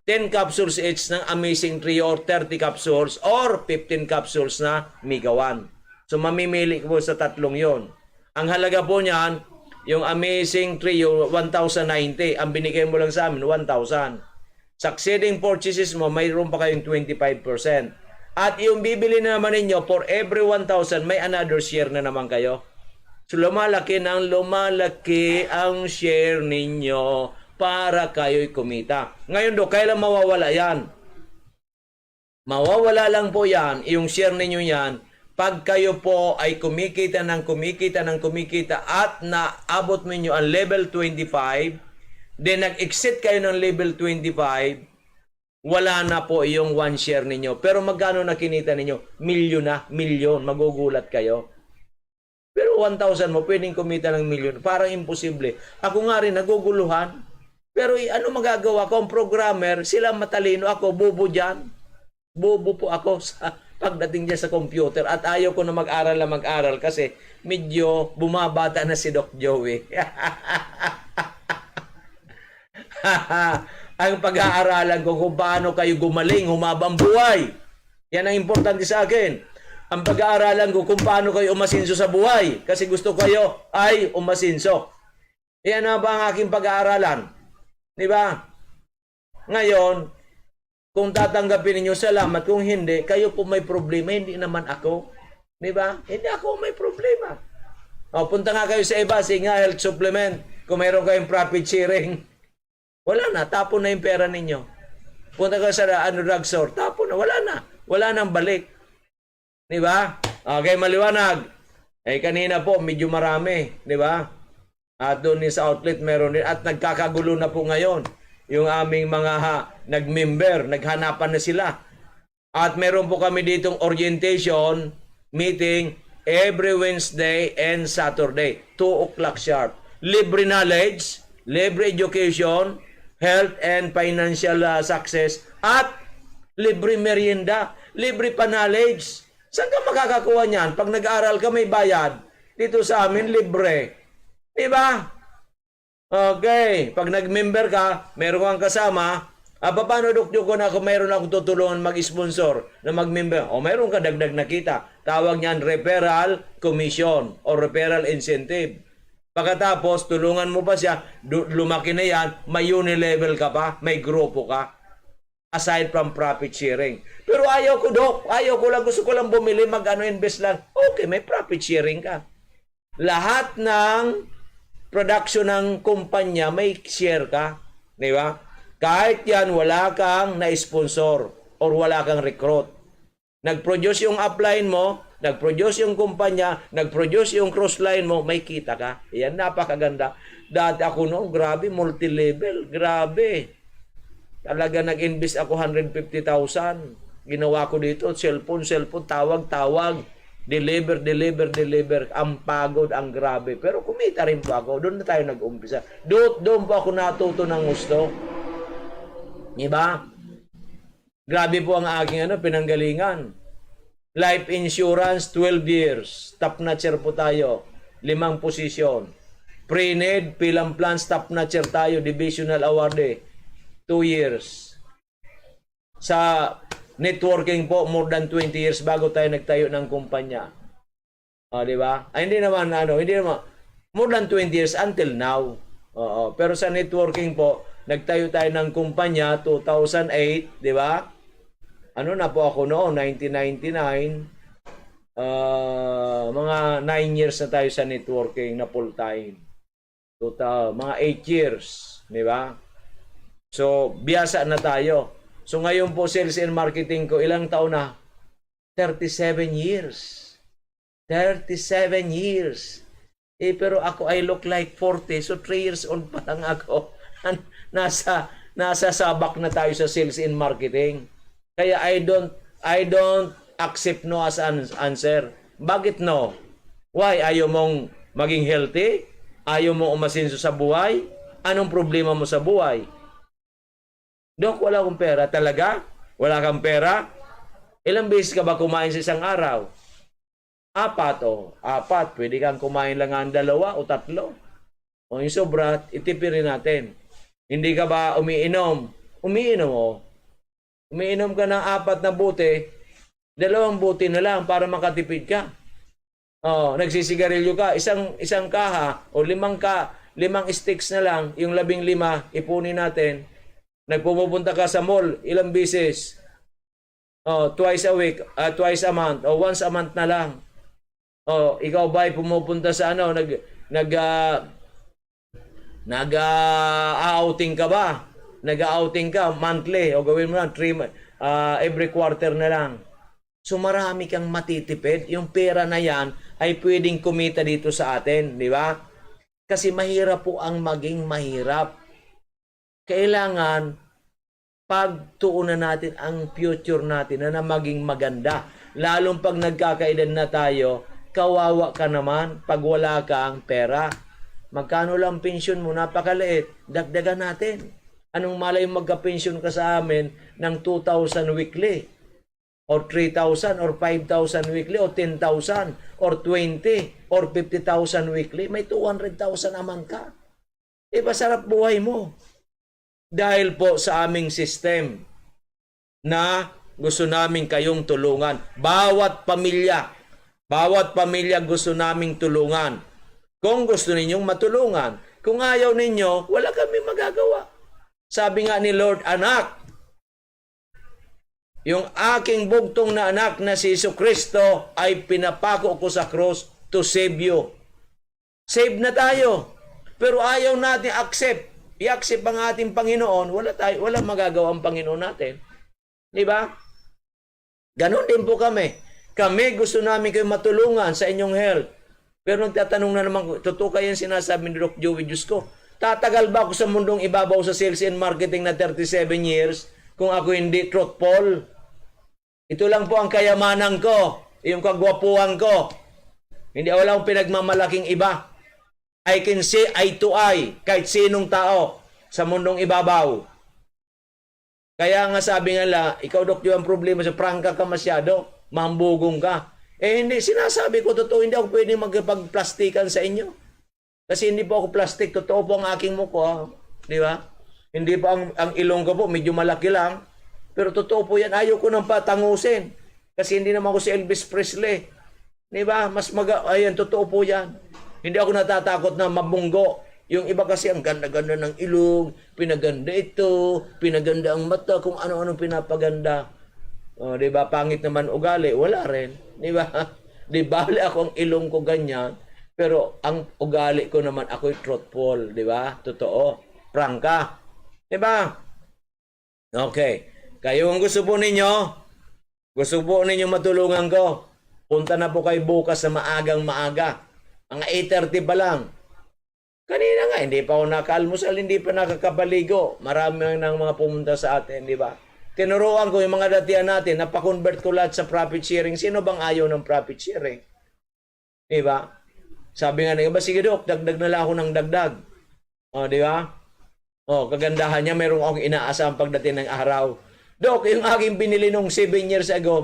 10 capsules each ng Amazing 3 or 30 capsules or 15 capsules na Mega 1. So mamimili po sa tatlong yon. Ang halaga po niyan, yung Amazing 3, yung 1,090. Ang binigay mo lang sa amin, 1,000. Succeeding purchases mo, mayroon pa kayong 25%. At yung bibili na naman ninyo, for every 1,000, may another share na naman kayo. So lumalaki ang share ninyo para kayo'y kumita. Ngayon kailan mawawala yan? Mawawala lang po yan, yung share ninyo yan, pag kayo po ay kumikita at naabot mo nyo ang level 25, then nag-exit kayo ng level 25, wala na po yung 1 share ninyo. Pero magkano na kinita ninyo? Milyon, magugulat kayo. Pero 1,000 mo, pwedeng kumita ng milyon. Parang imposible. Ako nga rin, naguguluhan. Pero ano magagawa ko? Ang programmer, sila matalino, ako bobo dyan. Bobo po ako sa pagdating dyan sa computer. At ayaw ko na mag-aral kasi medyo bumabata na si Doc Joey. Ang pag-aaralan ko kung paano kayo gumaling, humabang buhay. Yan ang importante sa akin. Ang pag-aaralan ko kung paano kayo umasinso sa buhay. Kasi gusto kayo ay umasinso. Yan na ba ang aking pag-aaralan? Diba? Ngayon, kung tatanggapin ninyo, salamat. Kung hindi, kayo po may problema. Hindi naman ako. Diba? Hindi ako may problema. Punta nga kayo sa iba, sige nga, health supplement. Kung mayroon kayong profit sharing, wala na. Tapon na yung pera ninyo. Punta kayo sa drugstore, tapon na. Wala na. Wala nang balik. Diba? Okay, maliwanag. Kanina po, medyo marami. Diba? At doon sa outlet meron din. At nagkakagulo na po ngayon. Yung aming mga nag-member, naghanapan na sila. At meron po kami ditong orientation meeting every Wednesday and Saturday. 2 o'clock sharp. Libre knowledge, libre education, health and financial success, at libre merienda, libre pa knowledge. Saan ka makakakuha niyan? Pag nag-aaral ka may bayad. Dito sa amin, libre. Diba? Okay. Pag nag-member ka, meron kang kasama. Paano, Dok Joko, na kung meron akong tutulungan mag-sponsor na mag-member? Meron ka dagdag na kita. Tawag niyan referral commission or referral incentive. Pagkatapos, tulungan mo pa siya, lumaki na yan, may unilevel ka pa, may grupo ka. Aside from profit sharing. Pero ayaw ko, Dok. Ayaw ko lang. Gusto ko lang bumili, invest lang. Okay, may profit sharing ka. Lahat ng production ng kumpanya, may share ka. Di ba? Kahit yan, wala kang na-sponsor or wala kang recruit. Nag-produce yung upline mo, nag-produce yung kumpanya, nag-produce yung crossline mo, may kita ka. Yan, napakaganda. Dati ako noon, grabe, multi-level. Grabe. Talaga nag-invest ako 150,000. Ginawa ko dito, cellphone, tawag. Deliver. Ang pagod, ang grabe. Pero kumita rin po ako. Doon na tayo nag-umpisa. Doon po ako natuto ng gusto. Diba? Grabe po ang aking pinanggalingan. Life insurance, 12 years. Top notcher po tayo. 5 posisyon. Pre-need, Pilam Plans, top notcher tayo. Divisional awardee. 2 years. Sa networking po, more than 20 years bago tayo nagtayo ng kumpanya. Di ba? Hindi naman, more than 20 years until now. Pero sa networking po, nagtayo tayo ng kumpanya 2008, di ba? Na po ako noon, 1999. Mga 9 years na tayo sa networking na full time. Total, mga 8 years, di ba? So, biyasa na tayo. So ngayon po, sales and marketing ko, ilang taon na? 37 years. 37 years. Pero ako, I look like 40. So 3 years old pa lang ako. Nasa sabak na tayo sa sales and marketing. Kaya I don't accept no as an answer. Bakit no? Why? Ayaw mong maging healthy? Ayaw mong umasenso sa buhay? Anong problema mo sa buhay? Dok, wala akong pera. Talaga? Wala kang pera? Ilang beses ka ba kumain sa isang araw? 4 o 4. Pwede kang kumain lang ang 2 o 3. O yung sobra, itipirin natin. Hindi ka ba umiinom? Umiinom o. Umiinom ka ng 4 na buti, 2 buti na lang para makatipid ka. Nagsisigarilyo ka, isang kaha o 5 sticks na lang, yung 15 ipunin natin. Nagpupunta ka sa mall, ilang beses? Twice a week, twice a month, o once a month na lang. Ikaw ba ay pumupunta sa nag-outing ka ba? Nag-outing ka monthly o gawin mo lang every quarter na lang. So marami kang matitipid. Yung pera na yan ay pwedeng kumita dito sa atin, di ba? Kasi mahirap po ang maging mahirap. Kailangan pagtuunan natin ang future natin na maging maganda. Lalong pag nagkakaedad na tayo, kawawa ka naman pag wala kang pera. Magkano lang pensyon mo? Napakaliit. Dagdagan natin. Anong malay magka-pensyon ka sa amin ng 2,000 weekly? Or 3,000 or 5,000 weekly or 10,000 or 20 or 50,000 weekly? May 200,000 a month ka. Sarap buhay mo. Dahil po sa aming system na gusto namin kayong tulungan. Bawat pamilya gusto naming tulungan. Kung gusto ninyong matulungan, kung ayaw ninyo, wala kami magagawa. Sabi nga ni Lord, anak, yung aking bugtong na anak na si Jesucristo ay pinapako ko sa cross to save you. Save na tayo. Pero ayaw natin i-accept ang ating Panginoon, wala magagawa ang Panginoon natin. Di ba? Ganon din po kami. Kami gusto namin kayo matulungan sa inyong health. Pero nagtatanong na naman, totoo kayo yung sinasabi ni Doc Joey, Diyos ko, tatagal ba ako sa mundong ibabaw sa sales and marketing na 37 years kung ako hindi truthful? Ito lang po ang kayamanan ko, yung kagwapuhan ko. Hindi wala akong pinagmamalaking iba. I can see eye to eye kahit sinong tao sa mundong ibabaw. Kaya nga sabi nga la, ikaw Doc Joey, ang problema sa prangka ka masyado, mambugong ka. Hindi, sinasabi ko totoo, hindi ako pwede magpagplastikan sa inyo. Kasi hindi po ako plastic, totoo po ang aking mukha. Di ba? Hindi po ang ilong ko po, medyo malaki lang. Pero totoo po yan, ayaw ko nang patangusin. Kasi hindi naman ako si Elvis Presley. Di ba? Ayan, totoo po yan. Hindi ako natatakot na mabunggo. Yung iba kasi ang ganda-ganda ng ilong, pinaganda ito, pinaganda ang mata, kung ano-anong pinapaganda. Di ba? Pangit naman ugali, wala rin. Di ba? Di bali ako ang ilong ko ganyan, pero ang ugali ko naman ako'y truthful, di ba? Totoo. Prangka. Di ba? Okay. Kayo ang gusto po ninyo matulungan ko. Punta na po kayo bukas sa maaga. Mga 8:30 pa lang. Kanina nga, hindi pa ako nakaalmusal, hindi pa nakakabaligo. Marami nang mga pumunta sa atin, di ba? Tinuruan ko yung mga datihan natin, napakonvert ko lahat sa profit sharing. Sino bang ayaw ng profit sharing? Di ba? Sabi nga nila, sige Dok, dagdag na lang ako ng dagdag. Di ba? Kagandahan niya, mayroong akong inaasahang pagdating ng araw. Dok, yung aking binili nung 7 years ago,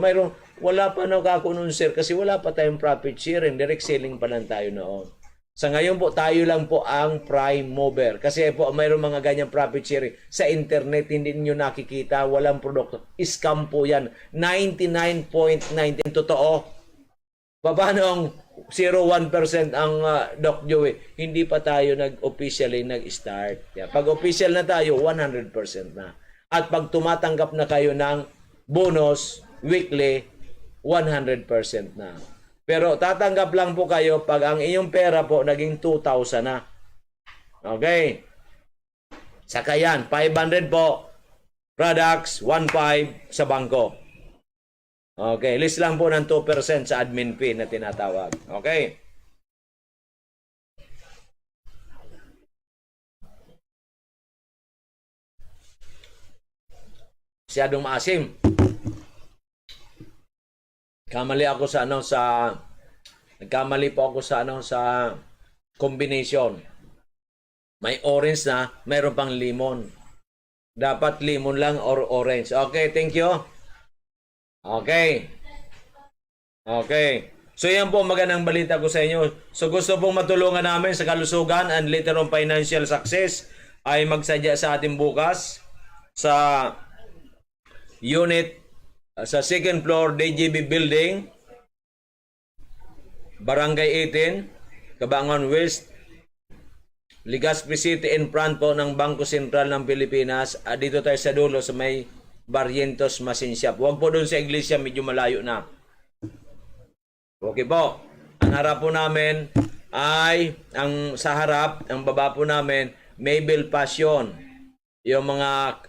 wala pa na ako nun, sir, kasi wala pa tayong profit sharing. Direct selling pa lang tayo noon. Sa ngayon po, tayo lang po ang prime mover. Kasi po, mayroong mga ganyang profit sharing. Sa internet, hindi niyo nakikita, walang produkto. Scam po yan. 99.19. Totoo. Paano ang 0.1% ang Doc Joey? Hindi pa tayo officially nag-start. Pag official na tayo, 100% na. At pag tumatanggap na kayo ng bonus weekly, 100% na. Pero tatanggap lang po kayo pag ang inyong pera po naging 2,000 na. Okay. Saka yan, 500 po. products, 1.5 sa bangko. Okay, list lang po ng 2% sa admin fee na tinatawag. Okay? Masyadong maasim. Nagkamali po ako sa combination. May orange na, mayroon pang lemon. Dapat lemon lang or orange. Okay, thank you. Okay. Okay. So yan po magandang balita ko sa inyo. So gusto pong matulungan namin sa kalusugan and later on financial success ay magsadya sa ating bukas sa unit sa second floor DGB building, Barangay 18, Cabangon West, Legazpi City, in front po ng Bangko Sentral ng Pilipinas. Dito tayo sa dulo sa may Barrientos Machine Shop. Huwag po doon sa iglesia, medyo malayo na. Okay po. Ang harap po namin ay, sa harap, ang baba po namin, Mabel Passion. Yung mga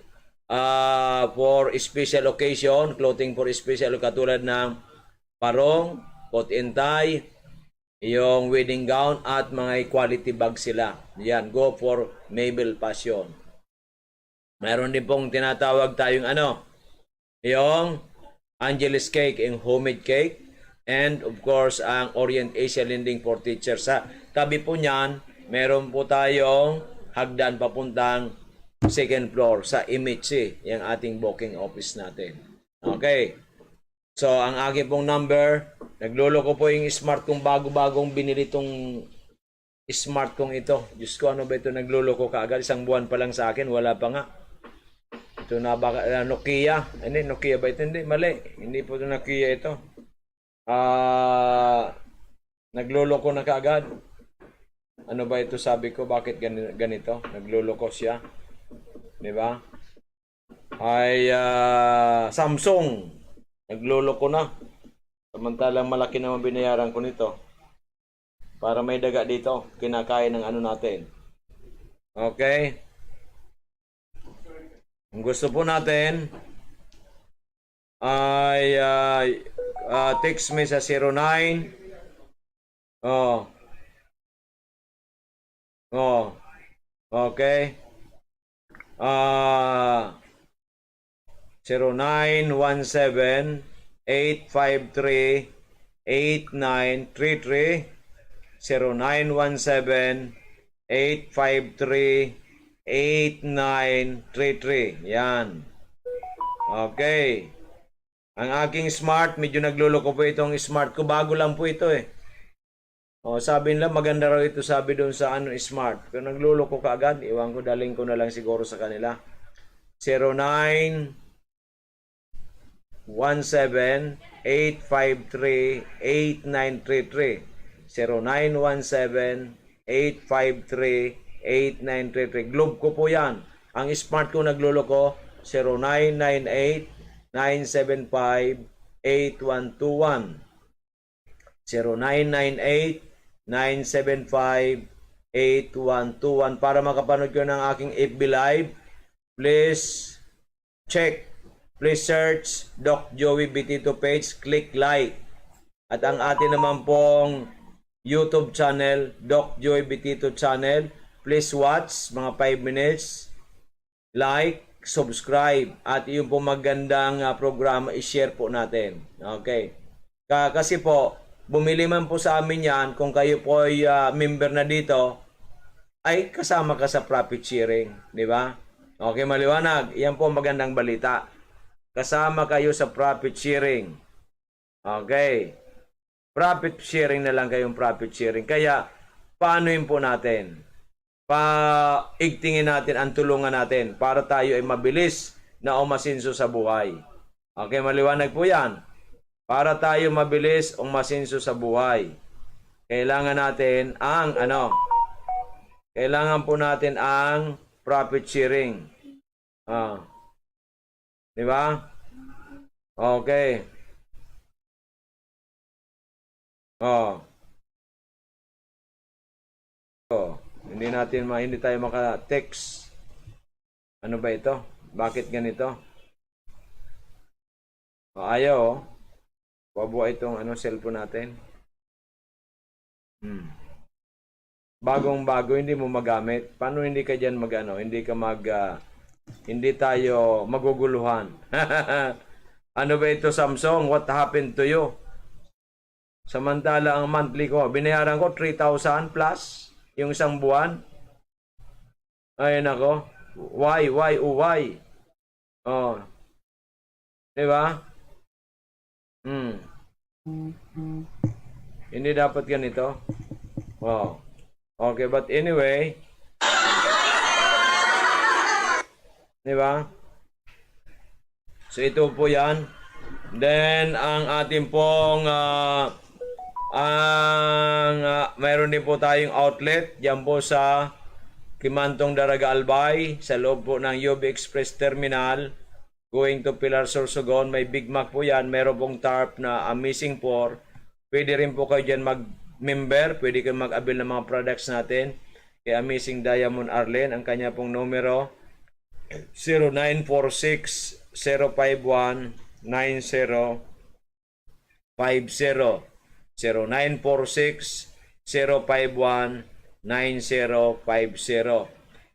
for special occasion, clothing for special, katulad ng parong, coat and tie, yung wedding gown, at mga quality bag sila. Yan, go for Mabel Passion. Mayroon din pong tinatawag tayong yung Angeles Cake, yung homemade cake, and of course, ang Orient Asia Lending for Teachers. Sa tabi po niyan, meron po tayong hagdan papuntang second floor sa MHC, yung ating booking office natin. Okay. So, ang aking pong number, nagluloko po yung smart kong bago-bagong binili tong smart kong ito. Diyos ko, ano ba ito? Nagluloko kaagad. Isang buwan pa lang sa akin, wala pa nga. Ito na baka, Nokia. Hindi, Nokia ba ito? Hindi, mali. Hindi po ito Nokia ito. Nagluloko na kaagad. Ano ba ito sabi ko? Bakit ganito? Nagluloko siya. Diba? Ay Samsung. Nagluloko na. Samantalang malaki naman binayaran ko nito. Para may daga dito. Kinakain ng natin. Okay? Ang gusto po natin ay text me sa 09 okay 0917-853-8933 0917-853-8933. Yan. Okay. Ang aking smart, medyo nagluloko po itong smart ko. Bago lang po ito eh. Sabi nila maganda raw ito, sabi doon sa smart. Kung nagluloko ka agad, iwan ko, daling ko na lang siguro sa kanila. 0917-853-8933. 0917-853-8933. Globe ko po yan. Ang smart ko nagluloko, 0998-975-8121. 0998-975-8121. Para makapanood ko ng aking FB Live, please check. Please search Doc Joey Betito page, click like. At ang atin naman pong YouTube channel, Doc Joey Betito channel, please watch mga 5 minutes, like, subscribe, at yung po magandang programa i-share po natin. Okay. Kasi po, bumili man po sa amin yan, kung kayo po ay member na dito, ay kasama ka sa profit sharing. Di ba? Okay, maliwanag. Yan po magandang balita. Kasama kayo sa profit sharing. Okay. Profit sharing na lang kayong profit sharing. Kaya, paanoin po natin? Paigtingin natin ang tulungan natin para tayo ay mabilis na umasinso sa buhay. Okay, maliwanag po yan. Para tayo mabilis umasinso sa buhay, kailangan natin ang kailangan po natin ang profit sharing. Di ba? Okay. Hindi tayo maka-text. Ano ba ito? Bakit ganito? Ayaw, oh. Pabuha itong cellphone natin. Bagong-bago, hindi mo magamit. Paano hindi ka dyan hindi tayo maguguluhan. Ano ba ito, Samsung? What happened to you? Samantala, ang monthly ko, binayaran ko 3,000 plus yung isang buwan. Ay, nako. Why? Oh. Diba? Hindi dapat ganito. Wow. Okay, but anyway. Diba? So, ito po yan. Then, ang ating pong mayroon din po tayong outlet diyan po sa Kimantong Daraga Albay sa loob po ng UB Express Terminal going to Pilar Sorsogon. May Big Mac po yan. Meron pong tarp na Amazing 4. Pwede rin po kayo dyan mag-member. Pwede kayo mag-avail ng mga products natin. Kay Amazing Diamond Arlen. Ang kanya pong numero 0946-051-9050. 0946-051-9050.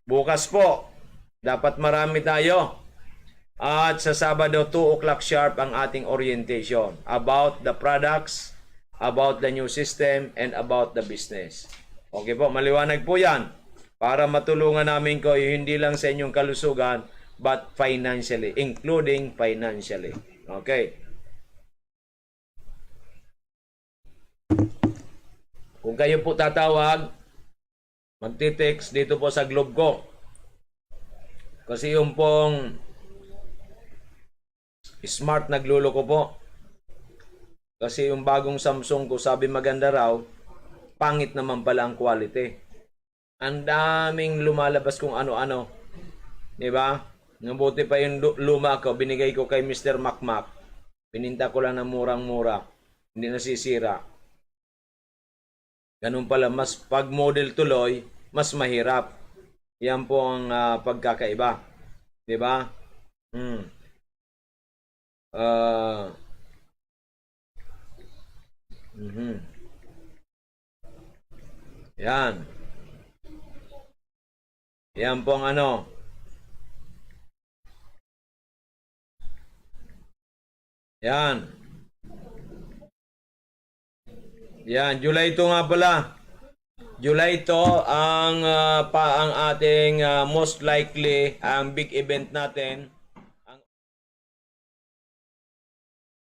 Bukas po, dapat marami tayo. At sa Sabado, 2 o'clock sharp ang ating orientation about the products, about the new system, and about the business. Okay po, maliwanag po yan. Para matulungan namin ko hindi lang sa inyong kalusugan, but financially, including financially. Okay. Kung kayo po tatawag, magtitext dito po sa Globe ko. Kasi yung pong smart nagluloko po. Kasi yung bagong Samsung ko, sabi maganda raw, pangit naman pala ang quality. Ang daming lumalabas kung ano-ano. Diba? Nabuti pa yung luma ko, binigay ko kay Mr. Macmac. Pininta ko lang ng murang-mura. Hindi nasisira. Ganun pala, mas pag model tuloy, mas mahirap. Yan po ang pagkakaiba. Diba? Yan. Yan po ang Yan. Yan, July 2 nga pala. July 2 ang ating most likely ang big event natin